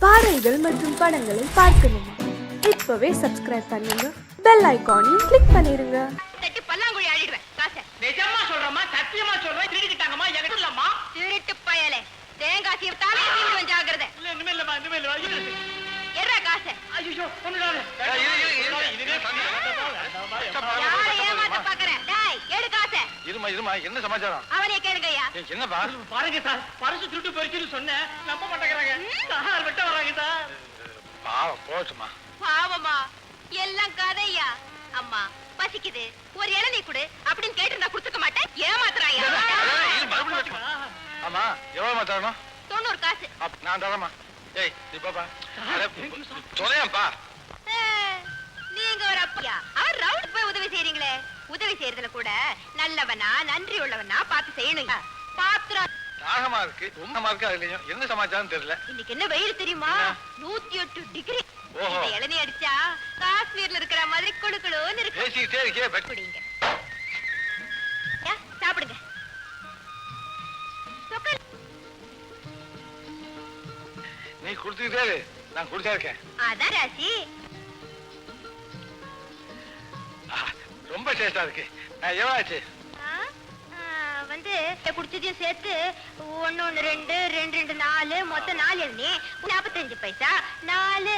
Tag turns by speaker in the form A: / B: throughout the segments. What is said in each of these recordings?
A: பாடல்கள் மற்றும் படங்களை பார்க்கணுமா? இப்பவே சப்ஸ்கிரைப் பண்ணுங்க, பெல் ஐகானையும் கிளிக் பண்ணிருங்க.
B: தட்டி பல்லாங்குழி ஆடிடுவேன் காசை.
C: நிஜமா சொல்றமா, சத்தியமா சொல்றேன், திருடிட்டாங்கம்மா, எனக்கு இல்லம்மா.
B: திருட்டு பயலே, தேங்காய் சீவத்தாலே தீவிரம் ஜாக்கிரதை.
C: இல்ல இனிமே இல்லம்மா, இனிமே இல்ல.
B: எர்ரா காசை.
C: ஐயோ ஒண்ணுடாது.
B: யாரை ஏமாத்த பாக்குறேன்? டேய், எடு காசை.
D: இருமா என்ன சமாச்சாரம்?
B: அவனே கேளுங்கய்யா.
D: என்னப்பா?
C: பாருங்க சார், பரிசு திருட்டு போயிடுச்சுன்னு சொன்னேன், நம்ப மாட்டேங்கிறாங்க. சார் விட்ட வராங்க சார்.
D: பாவம் போச்சுமா.
B: பாவமா, எல்லாம் கதையா. அம்மா பசிக்குது, ஒரு இளநீ குடு அப்படின்னு கேட்டு கொடுத்துக்க மாட்டேன். ஏமாத்துறாயா?
D: ஆமா எவ்வளவு மாத்தாரணும்?
B: 90 காசு.
D: நான் தரமா. ஏய் நீ பாப்பா சொல்லேன்ப்பா.
B: நீங்க ஒரு அப்பா, அவர் ரவுண்ட் போய் உதவி செய்றீங்களே. உதவி செய்யறதுல கூட நல்லவனா நன்றி உள்ளவனா பார்த்து செய்யணும். பாத்திரம்
D: தாகமா இருக்கு, உங்கமா இருக்கு, அதுலயும் என்ன சமாச்சாரம் தெரியல.
B: இன்னைக்கு என்ன வெயில் தெரியுமா? 108 டிகிரி.
D: ஓஹோ.
B: இந்த இளநீ அடிச்சா காஷ்மீர்ல இருக்கிற மாதிரி குளுகுளுன்னு இருக்கு.
D: பேசிக்கிட்டே இருக்கே.
B: குடிங்க. சாப்பிடுங்க. சொக்கல்.
D: நீ குடுத்துக்கிட்டே இரு, நான் குடிச்சா இருக்கேன்.
B: அதான் ராசி.
D: ரொம்ப டேஸ்டா இருக்கு. எவ்வளவு ஆச்சு?
B: வந்து குடிச்சதையும் சேர்த்து 1 1 2 2 2 4 மொத்தம் 4 இளநீ 45 பைசா 4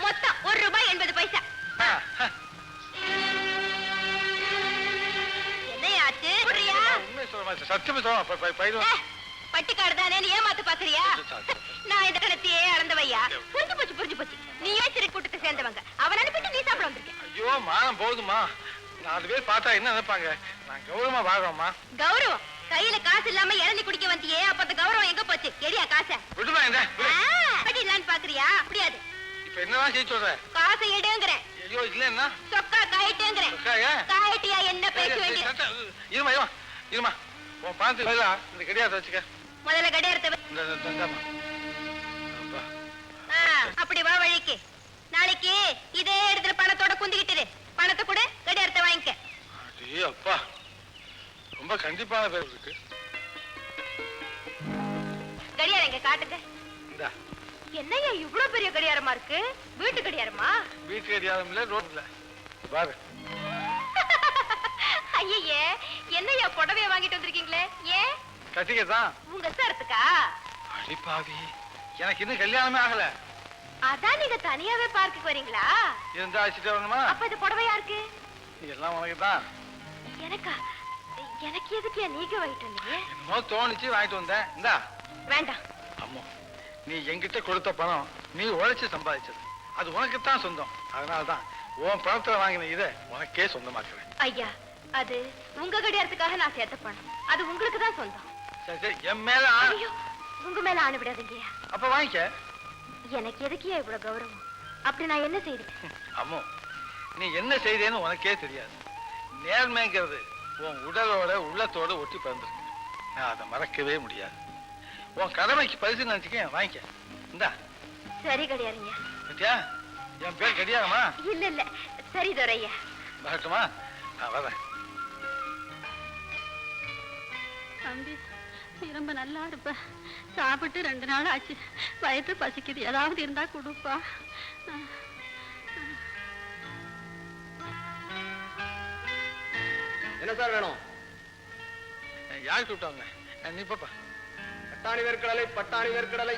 B: மொத்தம் ₹1.80. என்னையாச்சு? புரியா?
D: உண்மை சொல்ல சத்தியமா சொல்ல பயிரும்.
B: பட்டிக்காடு தானே ஏமாத்து பாக்குறியா? நான் இந்த கணத்தையே அளந்தவையா. புரிஞ்சு போச்சு. நீ ஏசிரி கூட்டத்தை சேர்ந்தவங்க. அவன் அனுப்பிட்டு நீ சாப்பிட வந்திருக்க.
D: ஐயோ மானம் போகுதுமா. 4 பேர் பார்த்தா என்ன நினைப்பாங்க? நான் கௌரவமா வாழ்றோம்மா.
B: கௌரவம்? கையில காசு இல்லாம இளநீ குடிக்க வந்தியே, அப்ப அந்த கௌரவம் எங்க போச்சு? எரியா காசை.
D: விடுமா என்ன?
B: படிலான்னு பாக்குறியா? முடியாது.
D: இப்ப என்னதான் செய்ய சொல்ற?
B: காசை எடுங்கறேன்.
D: ஐயோ இல்லன்னா
B: சொக்கா காயிட்டேங்கறேன். காயிட்டியா என்ன பேச வேண்டியது?
D: இருமா உன் பாத்து பதிலா இந்த கடியாரத்தை வச்சுக்க.
B: முதல்ல கடியாரத்தை அப்படி வா வழிக்கு. நாளைக்கு இதே இடத்துல பணத்தோட குந்திக்கிட்டு பணத்தை கூட கடியாரத்தை வாங்கிக்க.
D: அப்பா ரொம்ப கண்டிப்பான பேர் இருக்கு.
B: கடியாரம் எங்க காட்டுங்க.
D: இந்தா.
B: என்னையா இவ்வளவு பெரிய கடியாரமா இருக்கு? வீட்டு கடியாரமா?
D: வீட்டு கடியாரம் இல்ல, ரோட்ல பாரு.
B: ஐயே, என்னையா புடவைய வாங்கிட்டு வந்திருக்கீங்களே? ஏன்?
D: கட்டிக்கதான்.
B: உங்க சாரத்துக்கா?
D: அடிப்பாவி, எனக்கு இன்னும் கல்யாணமே ஆகல.
B: அதான் நீங்க தனியாவே பார்க்குக்கு வரீங்களா?
D: இருந்தா அழைச்சிட்டு வரணுமா?
B: அப்ப இது புடவை யாருக்கு?
D: எல்லாம் உனக்கு தான்.
B: எனக்கா? எனக்கு எதுக்கு நீங்க வாங்கிட்டு வந்தீங்க?
D: என்னமோ தோணிச்சு வாங்கிட்டு வந்தேன். இந்தா.
B: வேண்டாம்.
D: அம்மா, நீ என்கிட்ட கொடுத்த பணம் நீ உழைச்சு சம்பாதிச்சது, அது உனக்கு தான் சொந்தம். அதனாலதான் உன் பணத்துல வாங்கின இதை உனக்கே சொந்தமாக்குறேன்.
B: ஐயா, அது உங்க கடியாரத்துக்காக நான் சேர்த்த பணம். அது உங்களுக்கு தான் சொந்தம்.
D: சரி என் மேல
B: ஐயோ, உங்க மேல ஆணை விடாதீங்க.
D: அப்ப வாங்கிக்க.
B: எனக்கு எதுக்கியா இவ்வளவு கௌரவம்? அப்படி நான் என்ன செய்தேன்?
D: அம்மோ, நீ என்ன செய்தேன்னு உனக்கே தெரியாது. நேர்மைங்கிறது உன் உடலோட உள்ளத்தோட ஒட்டி பிறந்திருக்கு. நான் அதை மறக்கவே முடியாது. உன் கடமைக்கு பரிசு நினைச்சுக்க, வாங்கிக்க. இந்தா.
B: சரி கடியாரங்க.
D: பத்தியா, என் பேர் கடியாரமா?
B: இல்ல சரி துரையா.
D: வரட்டுமா? நான் வரேன்.
E: தம்பி, நீ ரொம்ப நல்லா இருப்ப. சாப்பிட்டு 2 நாள் ஆச்சு. வயிற்று பசிக்குது, ஏதாவது இருந்தா கொடுப்பா.
F: என்ன சார் வேணும்?
D: யார் கூப்பிட்டாங்க? நீ பாப்பா.
F: பட்டாணி வேர்க்கடலை, பட்டாணி வேர்க்கடலை.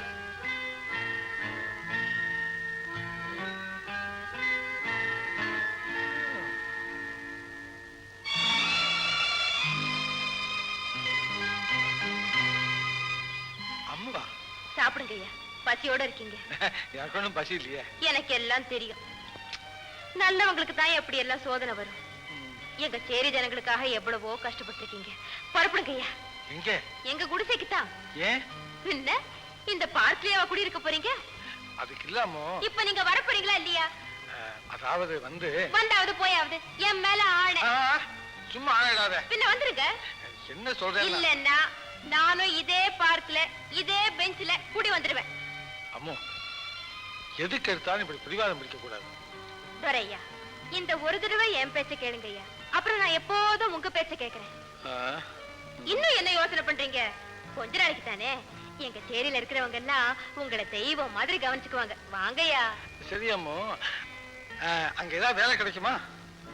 D: அம்மா
B: சாப்பிடுங்க ஐயா, பசியோட இருக்கீங்க.
D: எனக்கு ஒன்றும் பசி இல்லையே.
B: எனக்கு எல்லாம் தெரியும். நல்லவங்களுக்கு தான் எப்படி எல்லாம் சோதனை வரும். எங்க சேரி ஜனங்களுக்காக எவ்வளவோ கஷ்டப்பட்டிருக்கீங்க. புறப்படுங்க ஐயா.
D: எங்க?
B: எங்க குடிசைக்குத்தான்.
D: ஏன்?
B: என்ன இந்த பார்க்லயாவா குடி இருக்க போறீங்க?
D: அதுக்கு இல்லாமோ
B: இப்ப நீங்க வர போறீங்களா இல்லையா?
D: அதாவது
B: வந்தாவது போயாவது என் மேல ஆணை.
D: சும்மா ஆணையிடாத.
B: பின்ன வந்துருங்க.
D: என்ன சொல்றேன்?
B: இல்லன்னா நானும் இதே பார்க்ல இதே பெஞ்ச்ல குடி வந்துருவேன்.
D: அம்மோ, எதுக்கு எடுத்தாலும் இப்படி பிடிவாதம் பிடிக்க கூடாது.
B: துரையா, இந்த ஒரு தடவை என் பேச்ச கேளுங்க ஐயா. அப்புறம் நான் எப்போதும் உங்க பேச்ச கேக்குறேன். இன்னும் என்ன யோசனை பண்றீங்க? கொஞ்ச நாளைக்கு தானே. எங்க சேரியில இருக்கிறவங்க எல்லாம் உங்களை தெய்வம் மாதிரி கவனிச்சுக்குவாங்க. வாங்கய்யா.
D: சரி அம்மு, அங்க ஏதாவது வேலை கிடைக்குமா?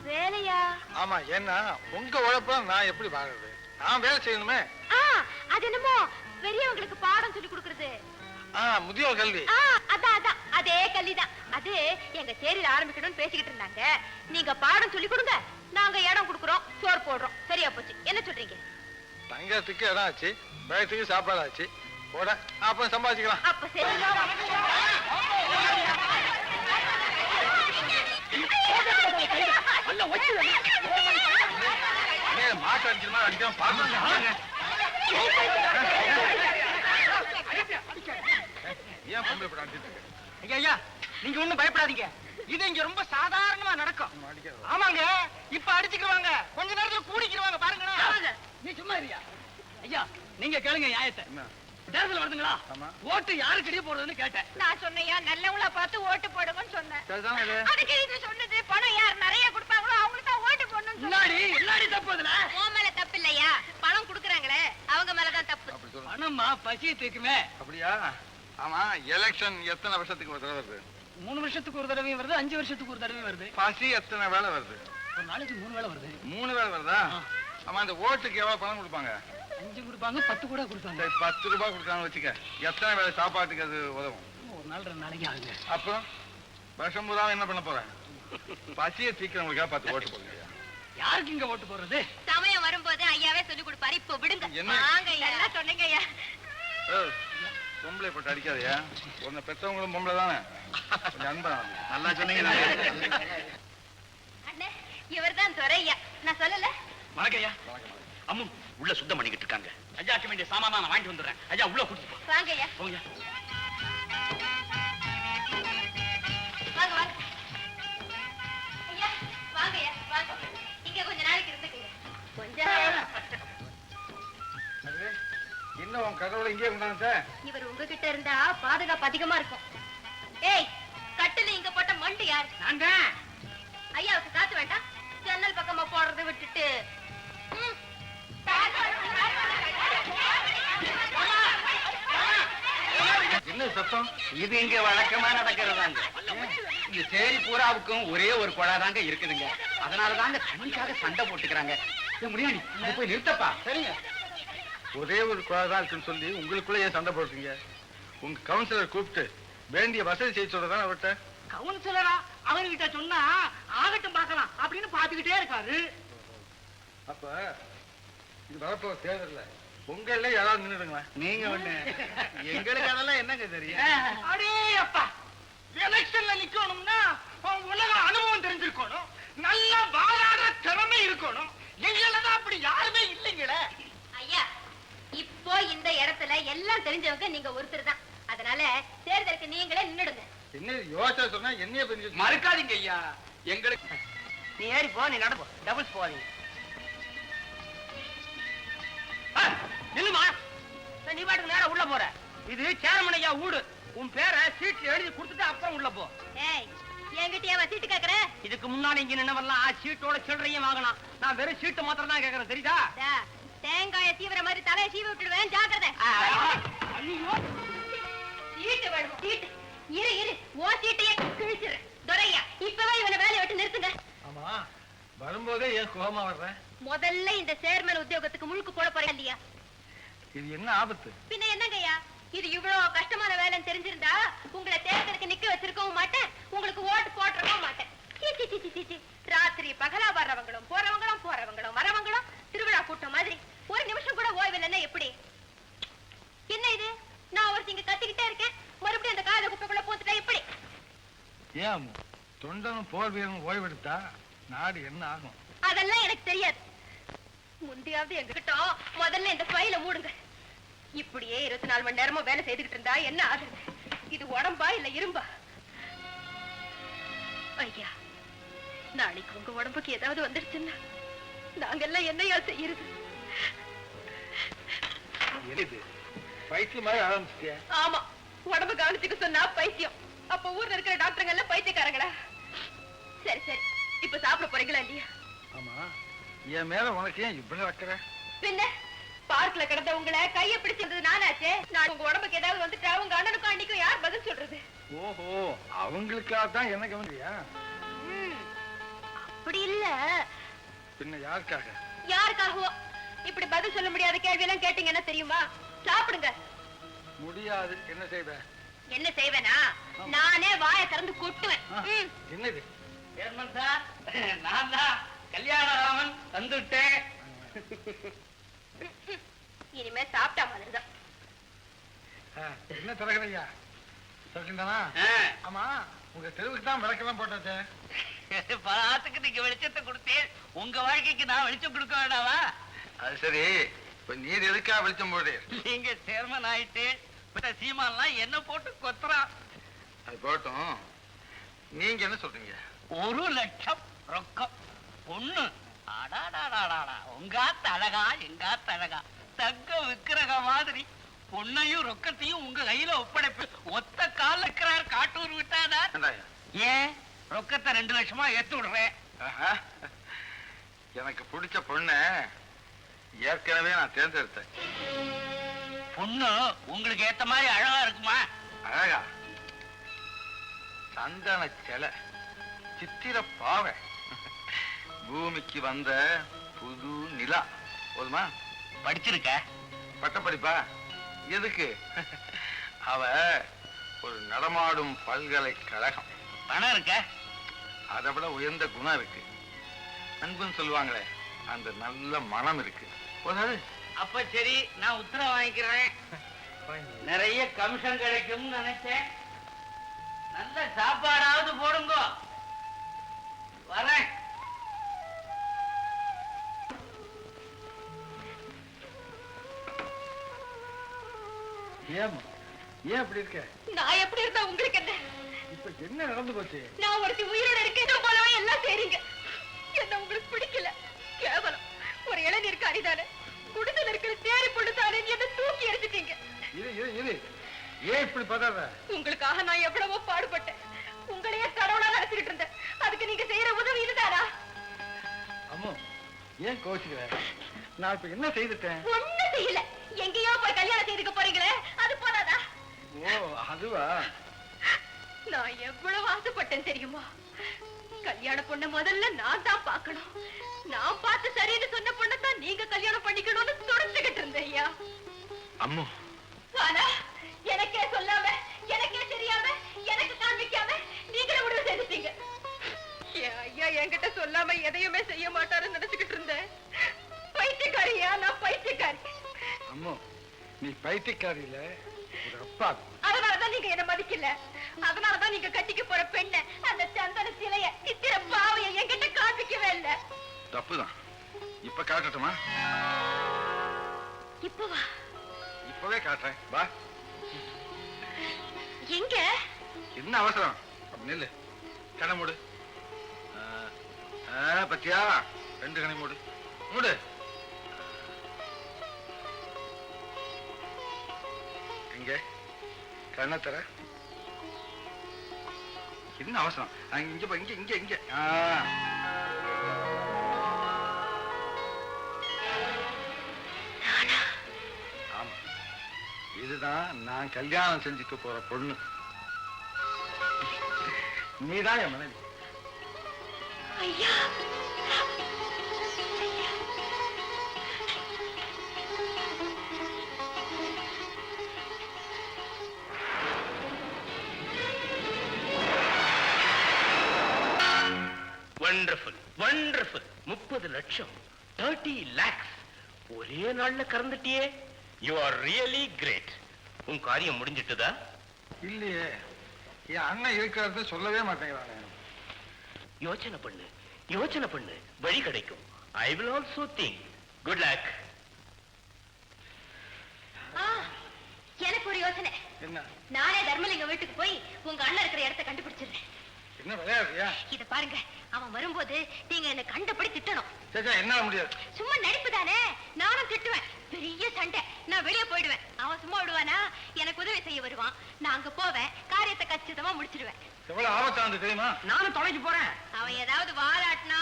B: வேலையா?
D: ஆமா, ஏன்னா உங்க உழைப்ப நான் எப்படி வாங்குறது? நான் வேலை செய்யணுமே.
B: அது என்னமோ பெரியவங்களுக்கு பாடம் சொல்லி கொடுக்கறது.
D: முதியோர் கல்வி.
B: அதான் அதே கல்விதான். அது எங்க சேரியில ஆரம்பிக்கணும்னு பேசிக்கிட்டு இருந்தாங்க. நீங்க பாடம் சொல்லி கொடுங்க, நாங்க இடம் கொடுக்குறோம், சோறு போடுறோம். சரியா போச்சு. என்ன சொல்றீங்க?
D: தங்கத்துக்கு இடம் ஆச்சு, பயத்துக்கு சாப்பாடு ஆச்சு. போட அப்ப சம்பாதிக்கலாம்.
B: அப்ப சரி.
D: மாட்டு அடிக்கணுமா அடிக்காம பாருங்க. ஏன் பொம்பளை படம் அடிச்சிட்டு இருக்க?
C: ஐயா நீங்க ஒண்ணும் பயப்படாதீங்க, இது இங்க ரொம்ப சாதாரணமா நடக்கும். ஆமாங்க, இப்ப அடிச்சுக்குவாங்க, கொஞ்ச நேரத்துல கூடிக்கிடுவாங்க. பாருங்க. நீ சும்மா இருயா. ஐயா நீங்க கேளுங்க நியாயத்தை. தேர்தல் வருதுங்களா? ஓட்டு யாருக்கிட்டே போடுறதுன்னு கேட்டேன்.
B: நான் சொன்னையா நல்லவங்களா பார்த்து ஓட்டு போடுங்கன்னு சொன்னேன்.
D: சரிதானே இது?
B: அதுக்கு இது சொன்னது பணம் யார் நிறைய கொடுப்பாங்களோ அவங்களுக்கு தான் ஓட்டு போடணும்னு சொன்னாடி.
C: எல்லாடி தப்பு அதுல.
B: உன் மேல தப்பு இல்லையா, பணம் கொடுக்குறாங்களே அவங்க மேலதான் தப்பு.
C: பணமா பசி தீக்குமே.
D: அப்படியா? ஆமா, எலெக்ஷன் எத்தனை வருஷத்துக்கு ஒரு தடவை வருது?
C: 3 வருஷத்துக்கு ஒரு தடவையும் வருது, 5 வருஷத்துக்கு ஒரு தடவையும் வருது.
D: பசி எத்தனை வேலை வருது?
C: ஒரு நாளைக்கு 3 வேளை வருது.
D: 3 வேலை வருதா? ஆமா, அந்த ஓட்டுக்கு எவ்வளவு பணம் கொடுப்பாங்க?
C: 5 கொடுப்பாங்க, 10 கூட கொடுப்பாங்க.
D: 10 ரூபாய் கொடுத்தாங்க வச்சுக்க, எத்தனை வேலை சாப்பாட்டுக்கு அது உதவும்?
C: ஒரு நாள் 2 நாளைக்கு ஆகுங்க.
D: அப்புறம் வருஷம் பூரா என்ன பண்ண போறேன்? பசியை தீக்கிறவங்களுக்காக 10 ஓட்டு போடுங்க.
C: யாருக்கு இங்க ஓட்டு போடுறது?
B: சமயம் வரும்போது ஐயாவே சொல்லி கொடுப்பாரு. இப்ப விடுங்க. வாங்க ஐயா. எல்லாம் சொன்னீங்க ஐயா.
D: பொம்பளை போட்டு அடிக்காதயா, உன்னை பெற்றவங்களும் பொம்பளை தானே, கொஞ்சம் அன்பா. நல்லா சொன்னீங்க.
B: அண்ணே இவர்தான் துரையா, நான் சொல்லல.
C: வணக்கம் ஐயா. அம்மு உள்ள சுத்தம் பண்ணிக்கிட்டு இருக்காங்க. ஐயாக்கு வேண்டிய சாமான் நான் வாங்கிட்டு வந்துடுறேன். ஐயா உள்ள கூட்டிட்டு போ.
B: வாங்க ஐயா.
C: போங்க.
B: வாங்க வாங்க ஐயா. வாங்க ஐயா வாங்க. இங்க கொஞ்ச நாளைக்கு இருந்துக்குங்க. கொஞ்சம்
D: இன்னும் உன் கடவுளை இங்கே கொண்டாந்து.
B: இவர் உங்ககிட்ட இருந்தா பாதுகாப்பு அதிகமா இருக்கும். ஏய், கட்டுல இங்க போட்ட மண்டு யார்?
C: நான் தான்.
B: ஐயாவுக்கு காத்து வேண்டாம், ஜன்னல் பக்கமா போடுறதை விட்டுட்டு.
D: என்ன சத்தம்?
C: இது இங்க வழக்கமா நடக்கிறதாங்க. இந்த சேரி பூராவுக்கும் ஒரே ஒரு குழா தாங்க இருக்குதுங்க. அதனாலதாங்க தனிக்காக சண்டை போட்டுக்கிறாங்க. முடியாது, போய் நிறுத்தப்பா.
D: சரிங்க, ஒரே ஒரு குழா தான் இருக்குன்னு சொல்லி உங்களுக்குள்ள ஏன் சண்டை போடுறீங்க? உங்க கவுன்சிலர் கூப்பிட்டு வேண்டிய வசதி செய்ய சொல்றதான் அவர்கிட்ட.
C: கவுன்சிலரா? அவர்கிட்ட சொன்னா ஆகட்டும் பார்க்கலாம் அப்படின்னு பாத்துக்கிட்டே இருக்காரு.
D: அப்ப இது வரப்போ தேர்தல்ல உங்கள யாராவது நின்னுடுங்களேன்.
C: நீங்க ஒண்ணு,
D: எங்களுக்கு அதெல்லாம் என்னங்க தெரியும்?
C: அடே அப்பா, எலெக்ஷன்ல நிக்கணும்னா உலக அனுபவம் தெரிஞ்சிருக்கணும், நல்லா வாழாடுற திறமை இருக்கணும். எங்களதான் அப்படி யாருமே இல்லைங்களே.
B: ஐயா, இப்போ இந்த இடத்துல எல்லாம் தெரிஞ்சவங்க நீங்க ஒருத்தர் தான். அதனால தேர்தலுக்கு நீங்களே நின்னுடுங்க.
D: என்ன யோசனை சொன்னா என்னைய பண்ணி
C: மறுக்காதீங்க ஐயா. எங்களுக்கு நீ ஏறி போ, நீ நடப்போ, டபுள்ஸ் போவாதீங்க. நில்லுமா, நீ பாட்டுக்கு நேரம் உள்ள போற. இது சேர்மன் ஐயா வீடு. உன் பேரை சீட்ல எழுதி கொடுத்துட்டு அப்புறம் உள்ள போ.
B: ஏய், என்கிட்டயே சீட்டு கேக்குற?
C: இதுக்கு முன்னாடி இங்க நின்னவெல்லாம் சீட்டோட சில்லறையும் வாங்கலாம். நான் வெறும் சீட்டு மாத்திரம் தான் கேக்குறேன், தெரியுதா?
B: தேங்காய சீவிர மாதிரி தலையை சீவி விட்டுடுவேன், ஜாக்கிரதை. சீட்டு வேணும், சீட்டு. இரு இரு, ஓ சீட்டையே கிழிச்சிரு. துரையா, இப்பவே இவனை வேலையை விட்டு நிறுத்துங்க.
D: ஆமா, வரும்போதே ஏன் கோபமா வர்றேன்?
B: முதல்ல இந்த சேர்மன் உத்தியோகத்துக்கு முழுக்கு போட போறேன் இல்லையா?
D: இது என்ன ஆபத்து?
B: பின்ன என்னங்கய்யா, இது இவ்வளவு கஷ்டமான வேலைன்னு தெரிஞ்சிருந்தா உங்களை தேர்தலுக்கு நிக்க வச்சிருக்கவும் மாட்டேன், உங்களுக்கு ஓட்டு போட்டுறவும் மாட்டேன். ராத்திரி பகலா வர்றவங்களும் போறவங்களும் வரவங்களும் திருவிழா கூட்டம் மாதிரி ஒரு நிமிஷம் கூட ஓய்வில்லைன்னா எப்படி? என்ன இது, நான் ஒருத்தங்க கத்திக்கிட்டே இருக்கேன், மறுபடியும் அந்த காத குப்பைக்குள்ள போத்துட்டா எப்படி?
D: ஏன் தொண்டனும் போர் வீரனும் ஓய்வெடுத்தா நாடு என்ன ஆகும்?
B: அதெல்லாம் எனக்கு தெரியாது. முந்தையாவது எங்ககிட்ட முதல்ல இந்த ஃபைல மூடுங்க. இப்படியே 24 மணி நேரமும் வேலை செய்துகிட்டு இருந்தா என்ன ஆகுது? இது உடம்பா இல்ல இரும்பா? ஐயா, நாளைக்கு உங்க உடம்புக்கு ஏதாவது வந்துருச்சுன்னா நாங்கெல்லாம் என்னையா செய்யறது?
D: பைத்தியம் மாதிரி ஆரம்பிச்சிட்டியா?
B: ஆமா, உடம்பு கவனிச்சுக்க சொன்னா பைத்தியம். அப்ப ஊர்ல இருக்கிற டாக்டருங்க எல்லாம் பைத்தியக்காரங்களா? சரி சரி, இப்ப சாப்பிட போறீங்களா இல்லையா?
D: ஆமா, என் மேல உனக்கு ஏன் இவ்வளவு வைக்கிற?
B: பின்ன பார்க்க ரோட்ல கிடந்த உங்களை கையை பிடிச்சிருந்தது நானாச்சே. நான் உங்க உடம்புக்கு ஏதாவது வந்துட்டா உங்க அண்ணனுக்கும் அன்னைக்கும் யார் பதில் சொல்றது?
D: ஓஹோ, அவங்களுக்காக தான் என்ன கவனியா?
B: அப்படி இல்ல,
D: பின்ன யாருக்காக?
B: யாருக்காகவோ. இப்படி பதில் சொல்ல முடியாத கேள்வி எல்லாம் கேட்டீங்கன்னா தெரியுமா? சாப்பிடுங்க.
D: முடியாது. என்ன செய்வ?
B: என்ன செய்வேனா? நானே வாயை திறந்து கொட்டுவேன்.
D: என்னது?
C: சேர்மன் சார், நான் தான் கல்யாணராமன் வந்துட்டேன்.
B: இனிமே சாப்பிட்டா மாதிரிதான்.
D: என்ன திறக்கலையா? திறக்கின்றானா? ஆமா, உங்க தெருவுக்கு தான் விளக்கெல்லாம் போட்டாச்சே.
C: பலாத்துக்கு நீங்க வெளிச்சத்தை கொடுத்தேன், உங்க வாழ்க்கைக்கு நான் வெளிச்சம் கொடுக்க வேண்டாவா?
D: அது சரி, இப்ப நீர் எதுக்கா வெளிச்சம் போடு?
C: நீங்க சேர்மன் ஆயிட்டு சீமான்லாம் என்ன போட்டு கொத்துறான்.
D: அது போட்டும், நீங்க என்ன சொல்றீங்க?
C: 1 லட்சம் ரொக்கம் பொண்ணு. அடாடாடாடா, உங்காத்த அழகா எங்காத்த அழகா தங்க விக்கிரக மாதிரி பொண்ணையும் ரொக்கத்தையும் உங்க கையில ஒப்படைப்பு. ஒத்த கால இருக்கிறார் காட்டூர் விட்டாதா? ஏன் ரொக்கத்தை 2 லட்சமா ஏத்து விடுறேன்.
D: எனக்கு பிடிச்ச பொண்ணு ஏற்கனவே நான் தேர்ந்தெடுத்தேன்.
C: பொண்ணு உங்களுக்கு ஏத்த மாதிரி அழகா இருக்குமா?
D: அழகா? சந்தன சிலை, சித்திர பாவை, பூமிக்கு வந்த புது நிலா. போதுமா?
C: படிச்சிருக்க?
D: பட்டப்படிப்பா? எதுக்கு? அவ ஒரு நடமாடும் பல்கலைக்கழகம்.
C: பணம் இருக்க?
D: அதை விட உயர்ந்த குணம் இருக்கு. அன்புன்னு சொல்லுவாங்களே, அந்த நல்ல மனம் இருக்கு. போதாது?
C: அப்ப சரி, நான் உத்தரவு வாங்கிக்கிறேன். நிறைய கமிஷன் கிடைக்கும் நினைச்சேன். நல்ல சாப்பாடாவது போடுங்க. வரேன்.
D: ஏன் ஏன் அப்படி இருக்க?
B: நான் எப்படி இருந்தா உங்களுக்கு என்ன?
D: இப்ப என்ன நடந்து போச்சு?
B: நான் ஒருத்தி உயிரோட இருக்கேன் போலவே எல்லாம் செய்றீங்க. என்ன உங்களுக்கு பிடிக்கல? கேவலம். ஒரு இளநீருக்கு அரிதானே, குடிசையில் இருக்கிற தேடி பொழுதானே என்ன தூக்கி எரிஞ்சிட்டீங்க.
D: இது ஏன் இப்படி பதற?
B: உங்களுக்காக நான் எவ்வளவோ பாடுபட்டேன். உங்களையே கடவுளா நினைச்சுக்கிட்டு இருந்தேன். அதுக்கு நீங்க செய்யற உதவி இதுதானா?
D: அம்மா, ஏன் கோச்சுக்கிற? நான் இப்ப என்ன செய்துட்டேன்?
B: ஒண்ணு செய்யல. எங்கேயோ போய் கல்யாணம் செய்துக்க போறீங்களே, அது போதாதா?
D: ஓ, அதுவா?
B: நான் எவ்வளவு ஆசைப்பட்டேன் தெரியுமா? கல்யாண பொண்ண முதல்ல நான் தான் பார்க்கணும். நான் பார்த்து சரின்னு சொன்ன பொண்ணை தான் நீங்க கல்யாணம் பண்ணிக்கணும்னு துடிச்சுக்கிட்டு இருந்தேன் ஐயா.
D: அம்மா,
B: ஆனா எனக்கே சொல்லாம, எனக்கே தெரியாம, எனக்கு காண்பிக்காம நீங்களே முடிவு செய்துட்டீங்க. என் ஐயா என்கிட்ட சொல்லாம எதையுமே செய்ய மாட்டாருன்னு நினைச்சுக்கிட்டு இருந்தேன். பைத்தியக்காரியா? நான் பைத்தியக்காரி.
D: அம்மா, நீ பைத்தியக்காரி இல்ல, ஒரு அப்பா.
B: அதனாலதான் நீங்க என்ன மதிக்கல. அதனாலதான் நீங்க கட்டிக்க போற பெண்ண, அந்த சந்தன சிலைய, சித்திர பாவைய என்கிட்ட காண்பிக்கவே இல்ல.
D: தப்புதான். இப்ப காட்டட்டுமா?
B: இப்பவா?
D: இப்பவே காட்டுறேன், வா.
B: எங்க?
D: என்ன அவசரம்? அப்படி நில்லு. கண்ணை மூடு. பத்தியா? 2 கண்ணை மூடு. மூடு. இங்க கண்ணை தர. என்ன அவசரம்? இங்க போ, இங்க இங்க இங்க. ஆமா, இதுதான் நான் கல்யாணம் செஞ்சுக்க போற பொண்ணு. நீதான் என் மனைவி.
B: ஐயா,
G: வண்டர்ஃபுல் வண்டர்ஃபுல். 30 லட்சம், 30 lakhs ஒரே நாள்ல கறந்துட்டியே. You are really great. உன் காரியம் முடிஞ்சிட்டுதா?
D: இல்லையே, என் அண்ணன் இருக்கிறது சொல்லவே மாட்டேங்கிறானே.
G: யோசனை பண்ணு, யோசனை பண்ணு, வழி கிடைக்கும். I will also think. Good luck.
B: எனக்கு ஒரு யோசனை.
D: என்ன?
B: நானே தர்மலிங்க வீட்டுக்கு போய் உங்க அண்ணன் இருக்கிற இடத்தை கண்டுபிடிச்சிடுறேன்.
D: என்ன விளையாடுறியா?
B: இத பாருங்க, அவன் வரும்போது நீங்க என்ன கண்டபடி திட்டணும்.
D: சரி என்னால முடியாது.
B: சும்மா நடிப்பு தானே, நானும் திட்டுவேன். பெரிய சண்டை, நான் வெளியே போயிடுவேன். அவன் சும்மா விடுவானா? எனக்கு உதவி செய்ய வருவான். நான் அங்க போவேன், காரியத்தை கச்சிதமா முடிச்சிடுவேன்.
D: எவ்வளவு ஆபத்தானது தெரியுமா?
C: நானும் தொலைச்சு போறேன்.
B: அவன் ஏதாவது வாலாட்டினா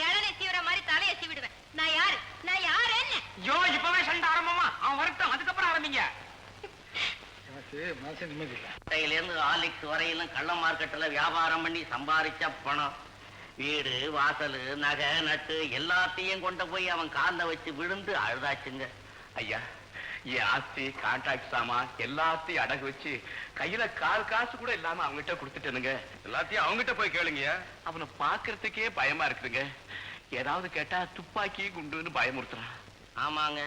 B: இளநீ தீவிர மாதிரி தலையை சீவிடுவேன். நான் யாரு என்ன?
C: ஐயோ, இப்பவே சண்டை ஆரம்பமா? அவன் வரட்டும், அதுக்கப்புறம் ஆரம்பிங்க.
D: எனக்கு மனசு நிம்மதி இல்லை.
H: இருந்து ஆலிக்ஸ் வரையிலும் கள்ள மார்க்கெட்ல வியாபாரம் பண்ணி சம்பாதிச்ச பணம், வீடு வாசல் நகை நட்டு எல்லாத்தையும் கொண்டு போய் அவன் கால்ல வச்சு விழுந்து அழுதாச்சுங்க.
G: ஐயா, என் ஆஸ்தி கான்ட்ராக்ட் சாமான் எல்லாத்தையும் அடகு வச்சு கையில காசு கூட இல்லாம அவங்ககிட்ட கொடுத்துட்டேனுங்க. எல்லாத்தையும் அவங்ககிட்ட போய் கேளுங்க. அவனை பாக்குறதுக்கே பயமா இருக்குதுங்க. ஏதாவது கேட்டா துப்பாக்கி குண்டுன்னு பயமுறுத்துறான்.
H: ஆமாங்க,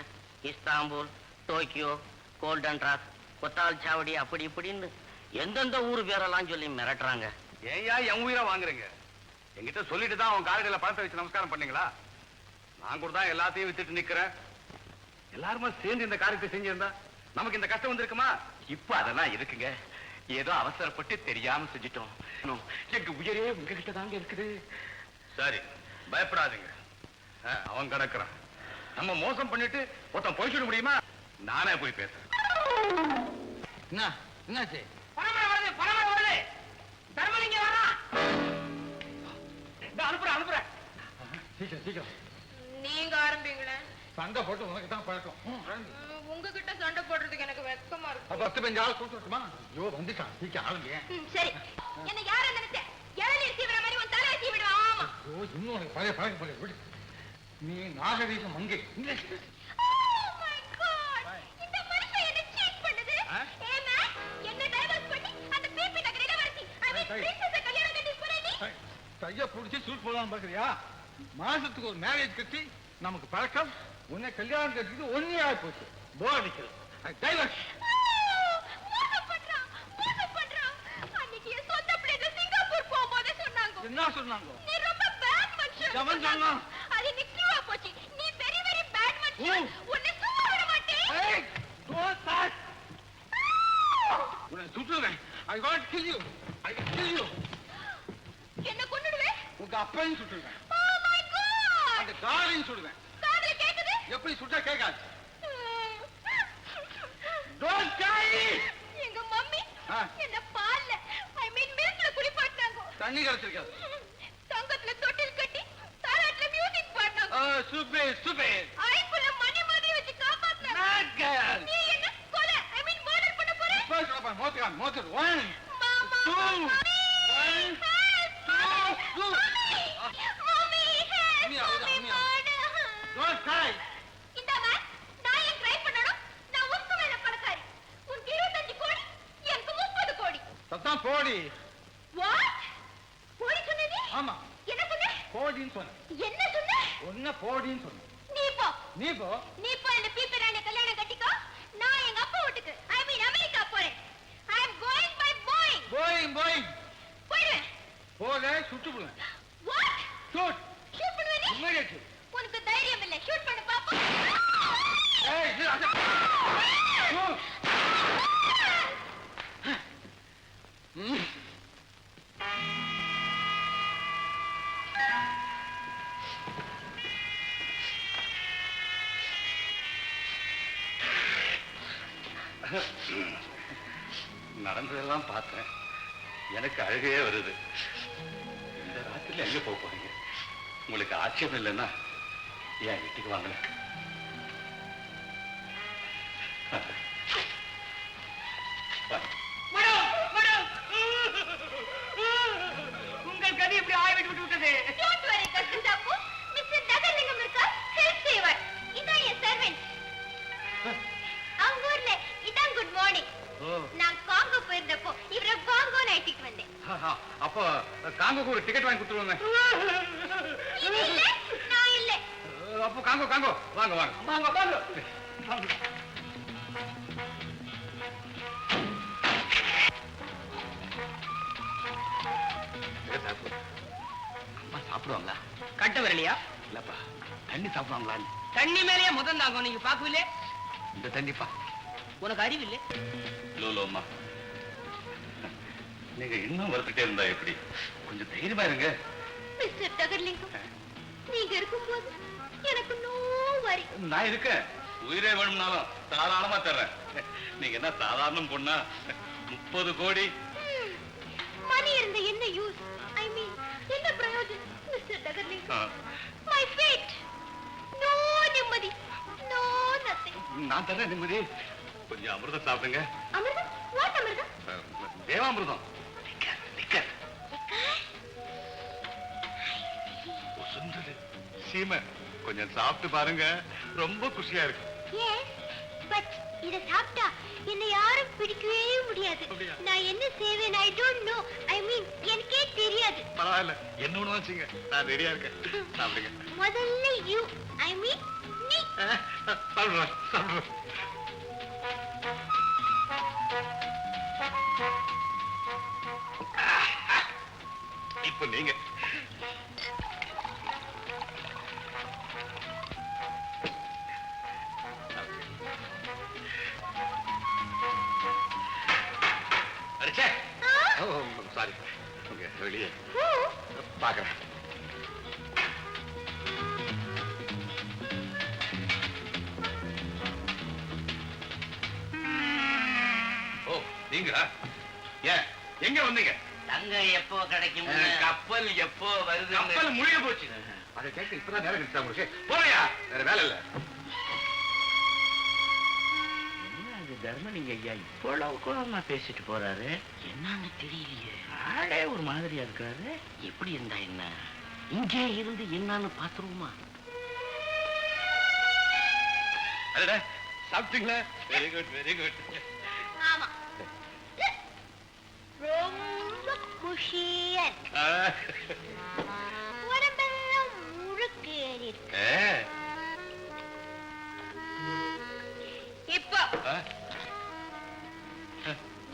H: இஸ்தாம்பூல், டோக்கியோ, கோல்டன் ராக், கொத்தால் சாவடி அப்படி இப்படின்னு எந்தெந்த ஊர் பேரெல்லாம் சொல்லி மிரட்டுறாங்க.
G: ஏயா என் உயிரை வாங்குறீங்க? என்கிட்ட சொல்லிட்டு தான் அவன் காலடியில பணத்தை வச்சு நமஸ்காரம் பண்ணீங்களா? நான் கூட தான் எல்லாத்தையும் வித்துட்டு நிக்கிறேன். எல்லாருமே சேர்ந்து இந்த காரியத்தை செஞ்சிருந்தா நமக்கு இந்த கஷ்டம் வந்திருக்குமா? இப்ப அதெல்லாம் இருக்குங்க. ஏதோ அவசரப்பட்டு தெரியாம செஞ்சிட்டோம். எங்க உயிரே உங்ககிட்ட தாங்க இருக்குது.
D: சரி, பயப்படாதீங்க. அவன் கிடக்குறான். நம்ம மோசம் பண்ணிட்டு ஒருத்தன் போய் சொல்ல முடியுமா?
G: நானே போய் பேசுறேன்.
D: என்னாச்சு?
C: பணமழை வருது. தர்மலிங்க வரா. அனுப்புறேன்.
D: சீக்கிரம்
B: நீங்க ஆரம்பிங்களே.
D: சண்டை போட்டு உனக்கு தான் பழக்கம்.
B: உங்ககிட்ட சண்டை போடுறதுக்கு எனக்கு வெட்கமா இருக்கு.
D: 10-15 ஆள் கூப்பிட்டுமா? ஐயோ வந்துட்டான், சீக்கிரம் ஆளுங்க.
B: சரி, என்ன யார நினைச்ச? இளநீர் சீவிர மாதிரி உன் தலையை சீவிடுவேன். ஆமா.
D: ஐயோ, இன்னும் உனக்கு பழைய பழக்கம் போல விடு. நீ நாகரீக மங்கை.
B: Oh my God! இந்த மனுஷன் என்ன சீட் பண்ணுது? ஏமா, என்ன டைவர்ஸ் பண்ணி அந்த பிபி நகர் இளவரசி, I mean princess கல்யாணம் கட்டி போறே நீ?
D: கைய பிடிச்சி சூட் போடலாம்னு பாக்குறியா? மாசத்துக்கு ஒரு மேரேஜ் கட்டி நமக்கு பழக்கம். உன்னை கல்யாணம் கட்டிட்டு 1 year ஆகி போச்சு. போர் அடிக்கிறது. டைவர்ஸ்.
B: மோசம் பண்றான். அன்னைக்கு என் சொந்த பிள்ளைங்க சிங்கப்பூர் போகும்போது சொன்னாங்க.
D: என்ன சொன்னாங்க?
B: நீ ரொம்ப பேட் மனுஷன்.
D: எவன் சொன்னான்?
B: அது நிச்சயமா போச்சு. நீ வெரி வெரி பேட் மனுஷன். உன்னை சும்மா விட மாட்டேன்.
D: ஏய், don't touch. உன்னை சுட்டுறேன். I want to kill you. I will kill you.
B: என்ன கொன்னுடுவே?
D: உங்க அப்பையும் சுட்டுறேன்.
B: Oh my God!
D: அந்த காரையும் சுடுவேன்.
B: காதுல கேக்குது?
D: எப்படி சுட்டா கேட்காது. Don't die.
B: எங்க மம்மி என்ன பால்ல, I mean மில்க்ல குளிப்பாட்டாங்க.
D: தண்ணி கிடைச்சிருக்காது.
B: தங்கத்துல தொட்டில் கட்டி தாலாட்டுல மியூசிக் பாடுனாங்க.
D: Stupid.
B: ஐக்குள்ள மணி மாதிரி வச்சு காப்பாத்துனாங்க.
D: Mad girl.
B: நீ என்ன கொலை, I mean murder பண்ண போற?
D: First of all, motor. 1,
B: மாமா.
D: 2,
B: மம்மி.
D: 1,
B: Help!
D: 2.
B: Mummy, help!
D: அம்மியா,
B: மம்மி,
D: அம்மியா.
B: மாடு.
D: Don't die.
B: இந்தாம்மா, நான் ஏன் ட்ரை பண்ணணும்? நான் உனக்கு மேல பணக்காரி. உனக்கு 25 கோடி, எனக்கு 30 கோடி.
D: சத்தம் போடி.
B: What? கோடி சொன்னது?
D: ஆமா,
B: என்ன சொன்ன?
D: போடின்னு சொன்ன.
B: என்ன சொன்ன?
D: ஒன்ன போடின்னு சொன்ன.
B: நீ போ.
D: நீ போ
B: இந்த பீப்பர் ராணி கல்யாணம் கட்டிக்கோ. நான் எங்க அப்பா வீட்டுக்கு, I mean அமெரிக்கா போறேன். I am going by Boeing.
D: போய்
B: போயிடுவேன்.
D: போல சுட்டு போடுவேன்.
B: What?
D: ஷூட்
B: ஷூட் பண்ணுவே நீ?
D: இமிடியேட்லி.
B: உனக்கு தைரியம் இல்ல. ஷூட் பண்ணு பாப்போம்.
D: ஏய், இது அத. ஷூட்.
G: நடந்ததெல்லாம் பார்த்தேன். எனக்கு அழுகையே வருது. இந்த ராத்திரில எங்க போக போறீங்க? உங்களுக்கு ஆட்சேபம் இல்லைன்னா என் வீட்டுக்கு வாங்கல.
C: உங்கள் கதி இப்படி ஆய்விட்டு விட்டது.
B: Don't worry, cousin Tapu. Mr. Dagalingam இருக்கா? Help saver. இதான் என் servant. அவங்க ஊர்ல இதான் குட் மார்னிங். நான் காங்கோ போயிருந்தப்போ இவரை காங்கோ நைட்டிக்கு வந்தேன்.
D: அப்போ காங்கோக்கு ஒரு டிக்கெட் வாங்கி கொடுத்துருவாங்க.
B: இது இல்ல, நான் இல்ல.
D: அப்போ காங்கோ வாங்க.
G: அம்மா சாப்பிடுவாங்களா?
C: கட்ட வரலையா?
G: இல்லப்பா, தண்ணி சாப்பிடுவாங்களான்னு.
C: தண்ணி மேலேயே முதல் தாங்க. நீங்க பாக்கவில்லை?
G: இந்த தண்ணிப்பா.
C: உனக்கு அறிவில்லை?
G: லோலோம்மா, நீங்க இன்னும் வறுத்துட்டே இருந்தா எப்படி? கொஞ்சம் தைரியமா இருங்க.
B: மிஸ்டர் டகர்லிங்கம், நீங்க இருக்கும்போது எனக்கு நோ வரி.
G: நான் இருக்கேன். உயிரே வேணும்னாலும் தாராளமா தர்றேன். நீங்க என்ன சாதாரணம் பொண்ணா? 30 கோடி
B: மணி இருந்த என்ன யூஸ்? ஐ மீன் என்ன பிரயோஜனம் மிஸ்டர் டகர்லிங்கம்? மை ஃபேட், நோ நிம்மதி, நோ நத்திங்.
G: நான் தர்றேன் நிம்மதி. கொஞ்சம் அமிர்தம் சாப்பிடுங்க.
B: அமிர்தம்? வாட் அமிர்தம்?
G: தேவாமிர்தம். சீமை கொஞ்சம் சாப்பிட்டு பாருங்க, ரொம்ப குஷியா இருக்கு.
B: எஸ், பட் இத சாப்பிட்டா என்ன யாரும் பிடிக்கவே முடியாது. நான் என்ன செய்வேன் ஐ டோன்ட் நோ. ஐ மீன் எனக்கே தெரியாது.
G: பரவாயில்ல, என்ன ஒண்ணு வச்சுங்க, நான் ரெடியா இருக்கேன். சாப்பிடுங்க.
B: முதல்ல யூ, ஐ மீன் நீ.
G: சாப்பிடுறேன் சாப்பிடுறேன். இப்ப நீங்க சாரி, வெளியே பாக்குறேன். ஓ, நீங்களா? ஏன் எங்க வந்தீங்க?
H: தங்கம் எப்போ கிடைக்கும்?
G: கப்பல் எப்போ வருது? கப்பல் முழுக போச்சு. அதை கேட்க இப்பதான் நேரம் கிடைச்சா உங்களுக்கு. போறியா? வேற வேலை இல்ல.
H: தர்மலிங்க ஐயா இவ்வளவு கோபமா பேசிட்டு போறாரு, என்னன்னு தெரியலையே. ஆளே ஒரு மாதிரியா இருக்காரு. எப்படி இருந்தா என்ன? இங்கே இருந்து என்னன்னு பாத்துருவோமா?
G: அடடா, சாப்பிட்டீங்களா? Very good very good.
B: ஆமா, ரொம்ப குஷியா இருக்கு. உடம்பெல்லாம் முழுக்கு ஏறி இருக்கு. இப்போ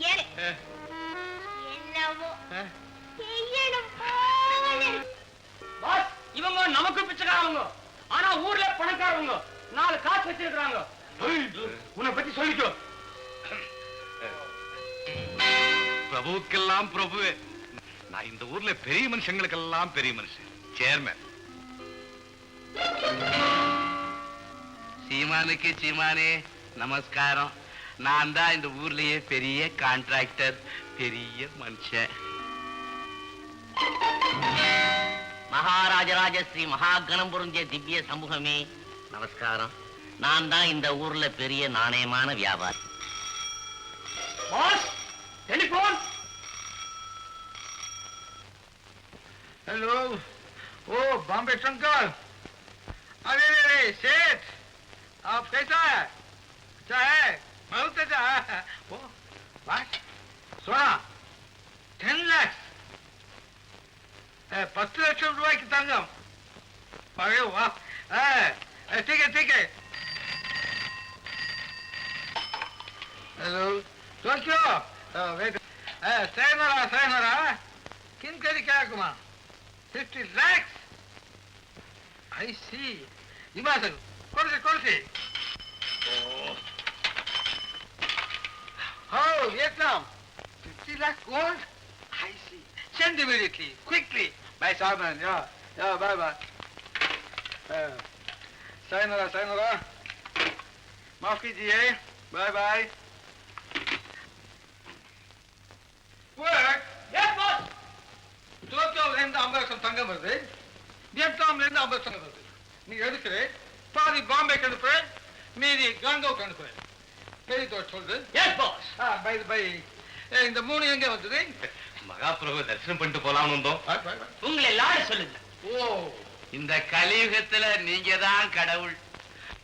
B: ஏறு. என்னவோ செய்யணும் போல இருக்கு.
C: பாஸ், இவங்க நமக்கு பிச்சைக்காரவங்க, ஆனா ஊர்ல பணக்காரவங்க. 4 காசு வச்சிருக்காங்க. உன்னை பத்தி சொல்லிக்கோ.
G: பிரபுக்கெல்லாம் பிரபுவே. நான் இந்த ஊர்ல பெரிய மனுஷங்களுக்கெல்லாம் பெரிய மனுஷன், சேர்மன்.
H: சீமானுக்கு சீமானே நமஸ்காரம். நான் தான் இந்த ஊர்லயே பெரிய கான்ட்ராக்டர், பெரிய மனுஷன். மகாராஜராஜ ஸ்ரீ மகாகணம் பொருந்திய திவ்ய சமூகமே நமஸ்காரம். நான் தான் இந்த ஊர்ல பெரிய நாணயமான வியாபாரி.
C: Boss, telephone.
D: हेलो, ओ बॉम्बे शंकर, अरे अरे सेठ, आप कैसा है? अच्छा है? बहुत अच्छा है. ओ, what? सोना, 10 lakhs, 10 லட்சம் ரூபாய்க்கு தங்கம். अरे वाह, ठीक है ठीक है. हेलो, टोक्यो, वेट, sayonara, किन करी क्या Kumar? 50 lakhs. I see. Imasan, Kolsi. Oh, Vietnam. 50 lakhs gold. I see. Send immediately, quickly. Bye, Salman. Yeah, bye. Sayonara. माफ कीजिए. Bye. Work.
C: Yes, boss.
D: டோக்கியோல இருந்து 50 லட்சம் தங்கம் வருது, வியட்நாம்ல இருந்து 50 லட்சம் வருது. நீ எடுக்கிற பாதி பாம்பேக்கு அனுப்புறேன், மீதி காங்கோக்கு அனுப்புறேன். பெரிய சொல்றது.
C: S pass.
D: பை இந்த 3 எங்க வந்தது?
G: மகாபிரபு தரிசனம் பண்ணிட்டு போலாம்னு வந்தோம்.
C: உங்களை எல்லாரும் சொல்லுங்க.
D: ஓ,
H: இந்த கலியுகத்துல நீங்க தான் கடவுள்.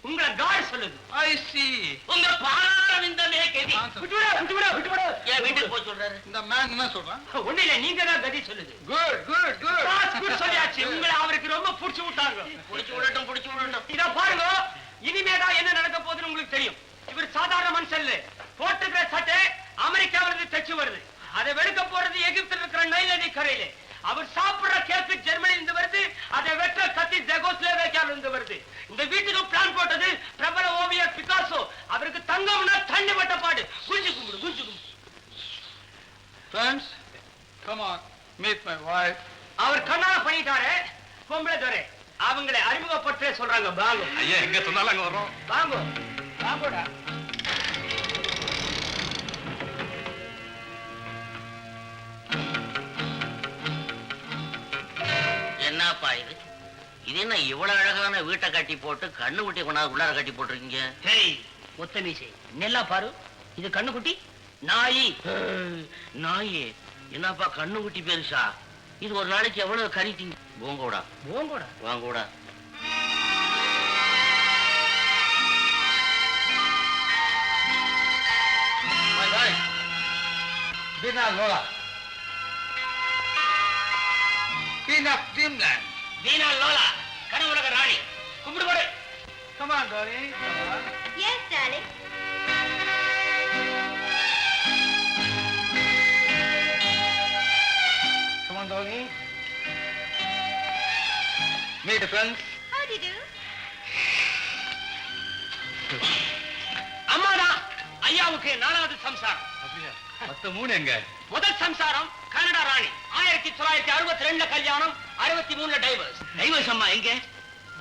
C: உங்களை காட் சொல்லுங்க.
D: ஐ சி.
H: உங்க பாரவிந்தமே கதி.
C: விட்டுவிடு.
H: ஏன் வீட்டுக்கு போய் சொல்றாரு?
D: இந்த மேன் என்ன சொல்றான்?
C: ஒண்ணு இல்ல, நீங்க தான் கதி சொல்லுது.
D: குட்
C: பாஸ் குட் சொல்லியாச்சு. உங்களை அவருக்கு ரொம்ப புடிச்சு விட்டாங்க.
H: புடிச்சு விடட்டும்.
C: இத பாருங்க, இனிமேதான் என்ன நடக்க போகுதுன்னு உங்களுக்கு தெரியும். இவர் சாதாரண மனுஷன் இல்ல. போட்டுக்கிற சட்டை அமெரிக்காவில இருந்து தைச்சு வருது. அதை வெளுக்க போறது எகிப்தில் இருக்கிற நைல் நதி கரையில. அவர் சாப்பிடுற கேக்கு ஜெர்மனில இருந்து வருது. அதை வெட்ட கத்தி ஜெகோஸ்லோவேக்கியால இருந்து வருது. இந்த வீட்டுக்கு பிளான் போட்டது பிரபல ஓவியர் பிகாசோ. அவருக்கு தங்கம்னா தண்ணி வட்ட பாடு. குஞ்சு கும்பிடு.
D: Friends, come on, meet my wife,
C: அவர் கண்ணால பண்ணிட்டாரு பொம்பளை துறை அவங்களை அறிமுகப்பட்டு சொல்றாங்க பாங்கு.
G: ஐயா எங்க சொன்னாலும் அங்க வர்றோம்.
C: பாங்கு பாங்கோடா.
H: என்னப்பா இது? இது என்ன இவ்வளவு அழகான வீட்டை கட்டி போட்டு கண்ணு குட்டி கொண்டாந்து உள்ளார கட்டி போட்டிருக்கீங்க?
C: ஹேய் ஒத்த மீசை நெல்லா பாரு, இது கண்ணுக்குட்டி நாயி.
H: நாயே என்னப்பா கண்ணு குட்டி பெருசா? இது ஒரு நாளைக்கு எவ்வளவு கறி திங்க? போங்கோடா
C: போங்கோடா.
H: வாங்கோடா.
D: My guys, Bina Lola. Queen of Dreamland.
C: வீணா லோலா கனவுலக ராணி கும்பிடு கொடு.
D: Come on, darling. Come on.
B: Yes darling.
D: Come on, darling. Meet the friends.
B: How do you do?
C: அம்மாதான் ஐயாவுக்கு 4வது சம்சாரம்.
G: அப்படியா? மத்த 3 எங்க?
C: முதல் சம்சாரம் கனடா ராணி 1962 கல்யாணம் 63 டைவர்ஸ்.
H: டைவர்ஸ் அம்மா எங்க?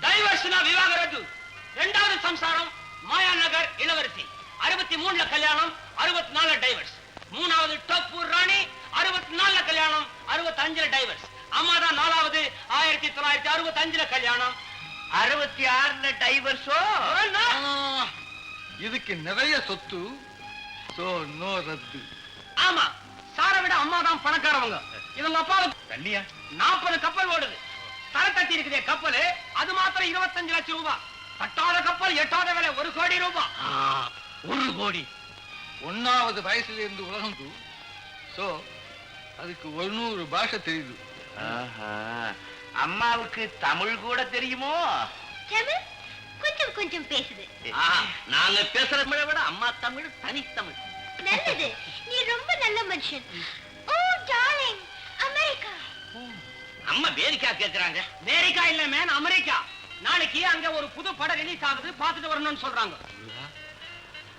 C: டைவர்ஸ்னா விவாகரத்து. இரண்டாவது சம்சாரம் மாயா நகர் இளவரசி 63 கல்யாணம் 64 டைவர்ஸ். மூணாவது டோப்பூர் ராணி 64 கல்யாணம் 65 டைவர்ஸ். அம்மாதான் 4வது 1965 கல்யாணம்
H: 66 டைவர்ஸோ?
D: இதுக்கு நிறைய சொத்து, சோ நோ ரத்து.
C: ஆமா, சாரை விட அம்மாதான் பணக்காரவங்க. இவங்க அப்பாவுக்கு
G: தண்ணியா?
C: 40 கப்பல் ஓடுது. தலை தட்டி இருக்குதே கப்பல், அது மாத்திரம் 25 லட்சம் ரூபாய். தட்டாத கப்பல் எட்டாத விலை 1 கோடி ரூபாய்.
H: 1 கோடி.
D: 1வது வயசுல இருந்து உலகம் சோ அதுக்கு 100 பாஷை தெரியுது.
H: அம்மாவுக்கு தமிழ் கூட தெரியுமோ?
B: தமிழ் கொஞ்சம் கொஞ்சம் பேசுது.
H: நாங்க பேசுற தமிழை விட அம்மா தமிழ் தனித்தமிழ்.
B: நல்லது, நீ ரொம்ப நல்ல மனுஷன். ஓ டார்லிங், அமெரிக்கா.
H: அம்மா அமெரிக்கா கேக்குறாங்க.
C: அமெரிக்கா இல்ல மேன், அமெரிக்கா. நாளைக்கு அங்க ஒரு புது படம் ரிலீஸ் ஆகுது, பார்த்துட்டு வரணும்னு சொல்றாங்க.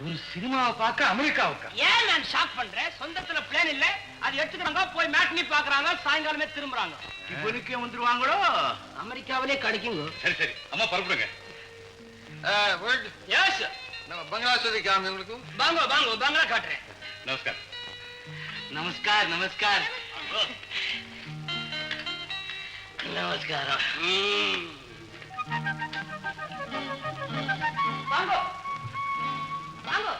D: ஒரு சினிமாவை பார்க்க அமெரிக்காவுக்கா?
C: ஏன் நான் ஷாக் பண்றேன்? சொந்தத்துல பிளேன் இல்ல, அது எடுத்துக்கிறாங்க, போய் மேட்னி பாக்குறாங்க, சாயங்காலமே திரும்புறாங்க.
H: இப்போதைக்கே வந்துருவாங்களோ?
C: அமெரிக்காவிலே கிடைக்குங்க.
G: சரி சரி அம்மா பரப்புடுங்க.
C: எஸ்,
D: நம்ம பங்களாதேஷ் காமி உங்களுக்கு.
C: பாங்கோ பாங்கோ பங்களா காட்டுறேன்.
G: நமஸ்கார்.
H: நமஸ்கார் நமஸ்கார் நமஸ்காரம்.
C: Bongo bongo.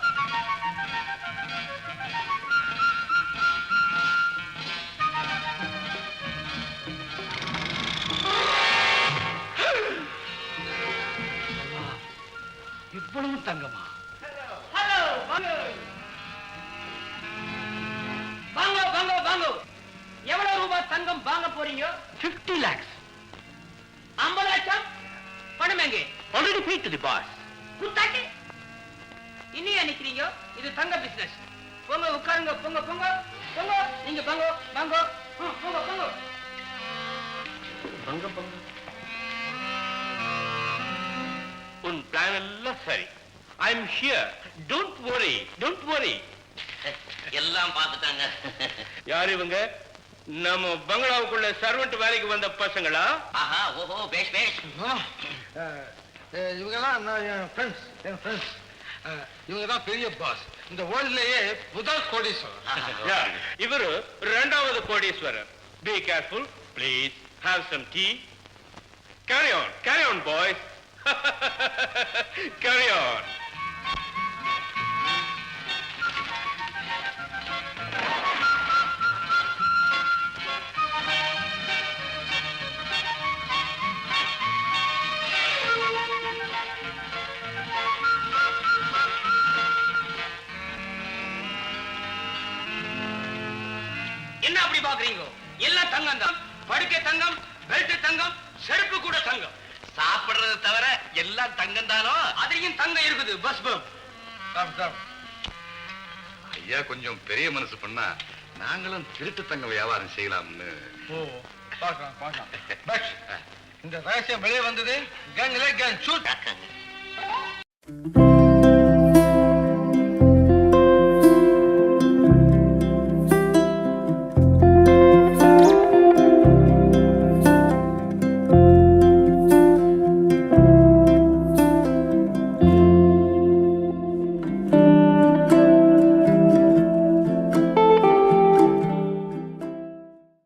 D: இவ்வளவு தங்கமா?
C: Hello bongo bongo bongo bongo. எவ்வளவு ரூபாய் தங்கம் வாங்க போறீங்க?
H: 50 lakhs.
C: 50 லட்சம் பணம் எங்கே?
H: Already paid to the boss.
C: குத்தாட்டி இன்னும் நிக்கிறீங்க? இது தங்க பிசினஸ். போங்க உட்காருங்க, போங்க போங்க போங்க. நீங்க பாங்கோ பாங்கோ போங்க போங்க.
H: பங்க பங்க. உன் பிளான் எல்லாம் சரி. I am here. Don't worry. Don't worry. எல்லாம் பார்த்துட்டாங்க.
I: யார் இவங்க? நம்ம பங்களாவுக்குள்ள சர்வெண்ட் வேலைக்கு வந்த பசங்களா?
H: ஆஹா ஓஹோ பேஷ் பேஷ்.
D: இவங்கெல்லாம் என் ஃப்ரெண்ட்ஸ். இவங்க தான் பெரிய பாஸ். இந்த வேர்ல்ட்லயே முதல் கோடீஸ்வரர்.
I: இவரு 2வது கோடீஸ்வரர். Be careful, please. Have some tea. Carry on, boys. Carry on.
C: என்ன அப்படி பாக்குறீங்க? எல்லாம் தங்கம் தான். படுக்கை தங்கம், பெல்ட் தங்கம், செருப்பு கூட தங்கம்.
H: சாப்பிடுறது தவிர எல்லாம் தங்கம் தானோ?
C: அதுலயும் தங்கம் இருக்குது. பஸ் பம்.
G: ஐயா கொஞ்சம் பெரிய மனசு பண்ணா நாங்களும் திருட்டு தங்க வியாபாரம் செய்யலாம்னு.
D: பார்க்கலாம். பட் இந்த ரகசியம் வெளியே வந்தது கன்ல கன் ஷூட்.